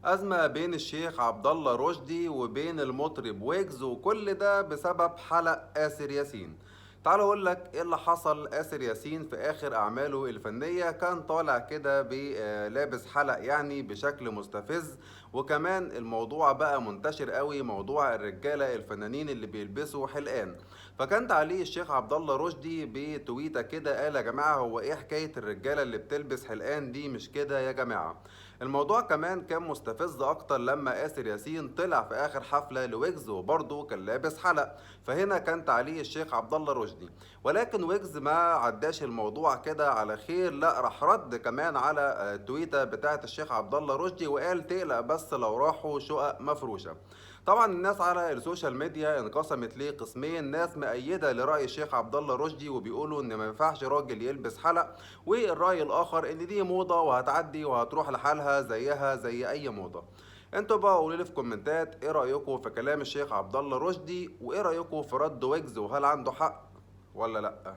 أزمة بين الشيخ عبد الله رشدي وبين المطرب ويجز، وكل ده بسبب حلق آسر ياسين. تعال أقول لك إيه اللي حصل. آسر ياسين في آخر أعماله الفنية كان طالع كده لابس حلق يعني بشكل مستفز، وكمان الموضوع بقى منتشر قوي، موضوع الرجالة الفنانين اللي بيلبسوا حلقان. فكان تعليق الشيخ عبد الله رشدي بتويته كده، قال يا جماعة هو إيه حكاية الرجالة اللي بتلبس حلقان دي؟ مش كده يا جماعة. الموضوع كمان كان مستفز اكتر لما آسر ياسين طلع في اخر حفلة لويجز وبرضه كان لابس حلق. فهنا كان تعليق الشيخ عبد الله رشدي، ولكن ويجز ما عداش الموضوع كده على خير، لا راح رد كمان على التويته بتاعت الشيخ عبد الله رشدي وقال تقلق بس لو راحوا شقق مفروشه. طبعا الناس على السوشيال ميديا انقسمت لقسمين، ناس مؤيده لراي الشيخ عبد الله رشدي وبيقولوا ان ما ينفعش راجل يلبس حلق، والراي الاخر ان دي موضه وهتعدي وهتروح لحالها زيها زي اي موضه. انتوا بقى قولوا لي في كومنتات ايه رايكم في كلام الشيخ عبد الله رشدي، وايه رايكم في رد ويجز، وهل عنده حق ولا لا؟